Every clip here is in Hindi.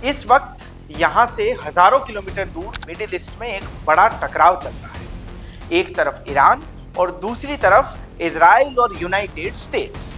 इस वक्त यहाँ से हजारों किलोमीटर दूर मिडिल ईस्ट में एक बड़ा टकराव चल रहा है। एक तरफ ईरान और दूसरी तरफ इजराइल और यूनाइटेड स्टेट्स।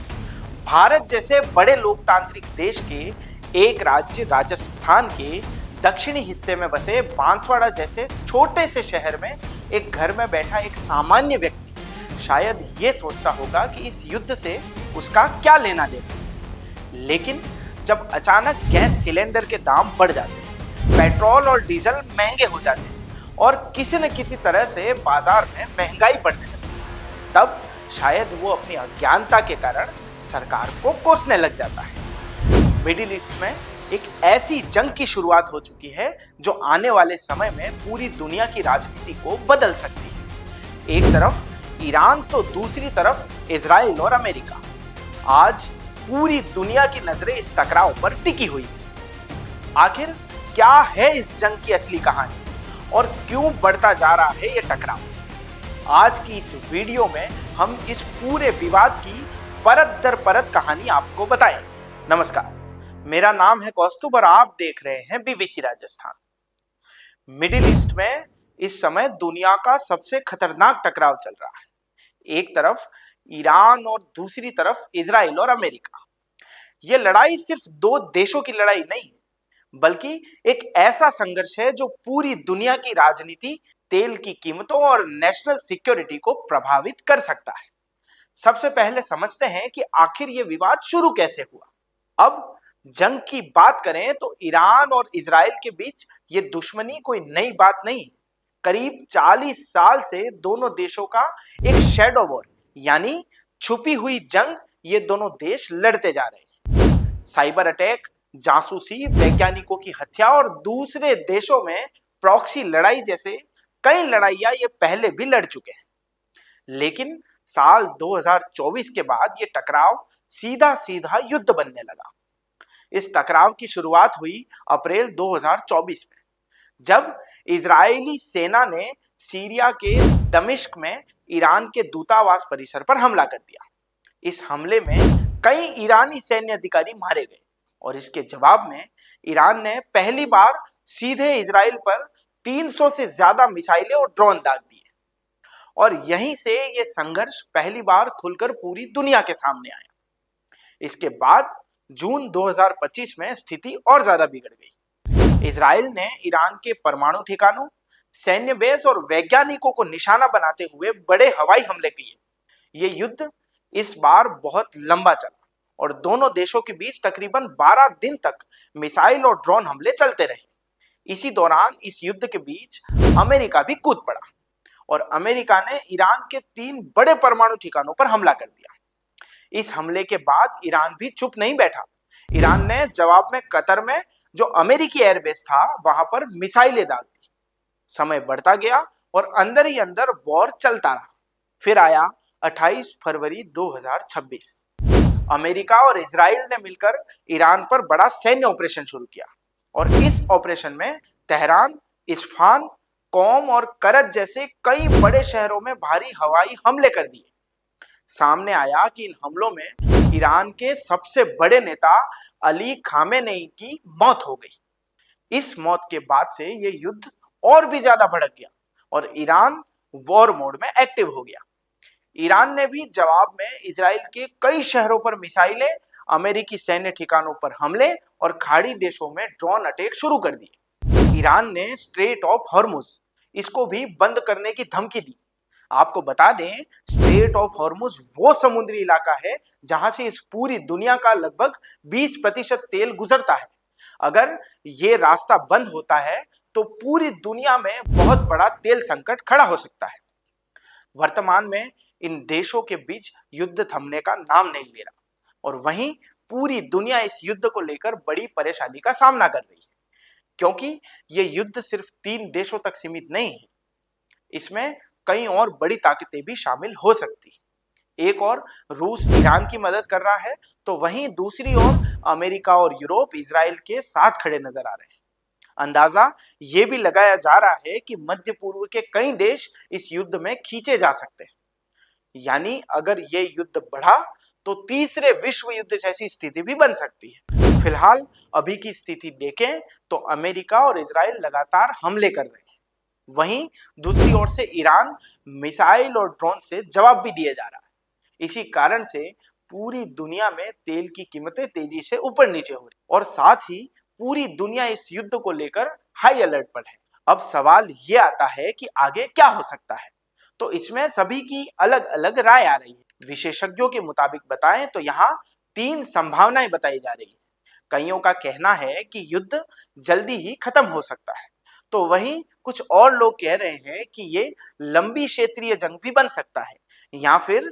भारत जैसे बड़े लोकतांत्रिक देश के एक राज्य राजस्थान के दक्षिणी हिस्से में बसे बांसवाड़ा जैसे छोटे से शहर में एक घर में बैठा एक सामान्य व्यक्ति शायद ये सोचता होगा कि इस युद्ध से उसका क्या लेना देना। लेकिन जब अचानक गैस सिलेंडर के दाम बढ़ जाते हैं, पेट्रोल और डीजल महंगे हो जाते हैं और किसी न किसी तरह से बाजार में महंगाई बढ़ने लगती है, तब शायद वो अपनी अज्ञानता के कारण सरकार को कोसने लग जाता है। मिडिल ईस्ट में एक ऐसी जंग की शुरुआत हो चुकी है जो आने वाले समय में पूरी दुनिया की राजनीति को बदल सकती है। एक तरफ ईरान तो दूसरी तरफ इजराइल और अमेरिका। आज पूरी दुनिया की नजरें इस टकराव पर टिकी हुई है। आखिर क्या है इस जंग की असली कहानी और क्यों बढ़ता जा रहा है ये टकराव? आज की इस वीडियो में हम इस पूरे विवाद की परत दर परत कहानी आपको बताएंगे। नमस्कार, मेरा नाम है कौस्तुभ और आप देख रहे हैं बीबीसी राजस्थान। मिडिल ईस्ट में इस समय दुनिया का सबसे खतरनाक टकराव चल रहा है। एक तरफ ईरान और दूसरी तरफ इजराइल और अमेरिका। यह लड़ाई सिर्फ दो देशों की लड़ाई नहीं, बल्कि एक ऐसा संघर्ष है जो पूरी दुनिया की राजनीति, तेल की कीमतों और नेशनल सिक्योरिटी को प्रभावित कर सकता है। सबसे पहले समझते हैं कि आखिर यह विवाद शुरू कैसे हुआ। अब जंग की बात करें तो ईरान और इजराइल के बीच ये दुश्मनी कोई नई बात नहीं। करीब 40 साल से दोनों देशों का एक शैडो वॉर यानी छुपी हुई जंग ये दोनों देश लड़ते जा रहे हैं। साइबर अटैक, जासूसी, वैज्ञानिकों की हत्या और दूसरे देशों में प्रॉक्सी लड़ाई जैसे कई लड़ाइयां ये पहले भी लड़ चुके हैं। लेकिन साल 2024 के बाद ये टकराव सीधा सीधा युद्ध बनने लगा। इस टकराव की शुरुआत हुई अप्रैल 2024 में, जब इजरायली सेना ने सीरिया के दमिश्क में ईरान के दूतावास परिसर पर हमला कर दिया। इस हमले में कई ईरानी सैन्य अधिकारी मारे गए और इसके जवाब में ईरान ने पहली बार सीधे इजराइल पर 300 से ज्यादा मिसाइलें और ड्रोन दाग दिए। और यहीं से यह संघर्ष पहली बार खुलकर पूरी दुनिया के सामने आया। इसके बाद जून 2025 में स्थिति और ज्यादा बिगड़ गई। इजराइल ने ईरान के परमाणु ठिकानों, सैन्य बेस और वैज्ञानिकों को निशाना बनाते हुए बड़े हवाई हमले किए। ये युद्ध इस बार बहुत लंबा चला और दोनों देशों के बीच तकरीबन 12 दिन तक मिसाइल और ड्रोन हमले चलते रहे। इसी दौरान इस युद्ध के बीच अमेरिका भी कूद पड़ा और अमेरिका ने ईरान के 3 बड़े परमाणु ठिकानों पर हमला कर दिया। इस हमले के बाद ईरान भी चुप नहीं बैठा। ईरान ने जवाब में कतर में जो अमेरिकी एयरबेस था वहां पर मिसाइलें दाग दी। समय बढ़ता गया और अंदर ही अंदर वॉर चलता रहा। फिर आया 28 फरवरी 2026। अमेरिका और इजराइल ने मिलकर ईरान पर बड़ा सैन्य ऑपरेशन शुरू किया और इस ऑपरेशन में तेहरान, इस्फहान, कौम और करत जैसे कई बड़े शहरों में भारी हवाई हमले कर दिए। सामने आया कि इन हमलों में ईरान के सबसे बड़े नेता अली खामेनेई की मौत हो गई। इस मौत के बाद से यह युद्ध और भी ज्यादा भड़क गया और ईरान वॉर मोड में एक्टिव हो गया। ईरान ने भी जवाब में इजराइल के कई शहरों पर मिसाइलें, अमेरिकी सैन्य ठिकानों पर हमले और खाड़ी देशों में ड्रोन अटैक शुरू कर दिए। ईरान ने स्ट्रेट ऑफ हॉर्मुज इसको भी बंद करने की धमकी दी। आपको बता दें, स्ट्रेट ऑफ हॉर्मुज वो समुद्री इलाका है जहां से इस पूरी दुनिया का लगभग 20% तेल गुजरता है। अगर ये रास्ता बंद होता है तो पूरी दुनिया में बहुत बड़ा तेल संकट खड़ा हो सकता है। वर्तमान में इन देशों के बीच युद्ध थमने का नाम नहीं ले रहा और वहीं पूरी दुनिया इस युद्ध को लेकर बड़ी परेशानी का सामना कर रही है, क्योंकि यह युद्ध सिर्फ 3 देशों तक सीमित नहीं है। इसमें कई और बड़ी ताकतें भी शामिल हो सकती। एक और रूस ईरान की मदद कर रहा है तो वहीं दूसरी ओर अमेरिका और यूरोप इजराइल के साथ खड़े नजर आ रहे हैं। अंदाजा ये भी लगाया जा रहा है कि मध्य पूर्व के कई देश इस युद्ध में खींचे जा सकते हैं। यानी अगर ये युद्ध बढ़ा तो तीसरे विश्व युद्ध जैसी स्थिति भी बन सकती है। फिलहाल अभी की स्थिति देखें तो अमेरिका और इजराइल लगातार हमले कर रहे हैं। वहीं दूसरी ओर से ईरान मिसाइल और ड्रोन से जवाब भी दिया जा रहा है। इसी कारण से पूरी दुनिया में तेल की कीमतें तेजी से ऊपर नीचे हो रही और साथ ही पूरी दुनिया इस युद्ध को लेकर हाई अलर्ट पर है। अब सवाल ये आता है कि आगे क्या हो सकता है। तो इसमें सभी की अलग अलग राय आ रही है। विशेषज्ञों के मुताबिक बताएं तो यहाँ 3 संभावनाएं बताई जा रही है। कईयों का कहना है कि युद्ध जल्दी ही खत्म हो सकता है, तो वहीं कुछ और लोग कह रहे हैं कि ये लंबी क्षेत्रीय जंग भी बन सकता है या फिर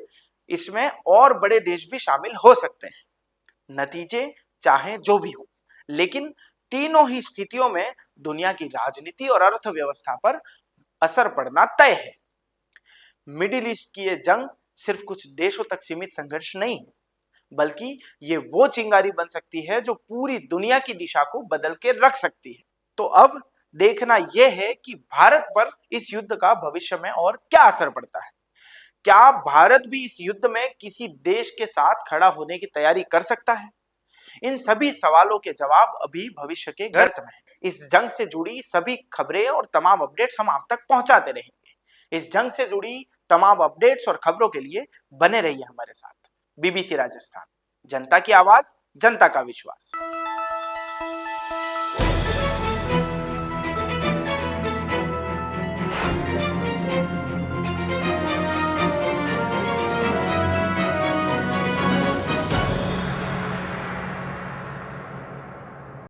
इसमें और बड़े देश भी शामिल हो सकते हैं। नतीजे चाहे जो भी हो, लेकिन तीनों ही स्थितियों में दुनिया की राजनीति और अर्थव्यवस्था पर असर पड़ना तय है। मिडिल ईस्ट की यह जंग सिर्फ कुछ देशों तक सीमित संघर्ष नहीं है, बल्कि ये वो चिंगारी बन सकती है जो पूरी दुनिया की दिशा को बदल के रख सकती है। तो अब देखना यह है कि भारत पर इस युद्ध का भविष्य में और क्या असर पड़ता है। क्या भारत भी इस युद्ध में किसी देश के साथ खड़ा होने की तैयारी कर सकता है? इन सभी सवालों के जवाब अभी भविष्य के गर्त में है। इस जंग से जुड़ी सभी खबरें और तमाम अपडेट्स हम आप तक पहुंचाते रहेंगे। इस जंग से जुड़ी तमाम अपडेट्स और खबरों के लिए बने रहिए हमारे साथ। बीबीसी राजस्थान, जनता की आवाज, जनता का विश्वास।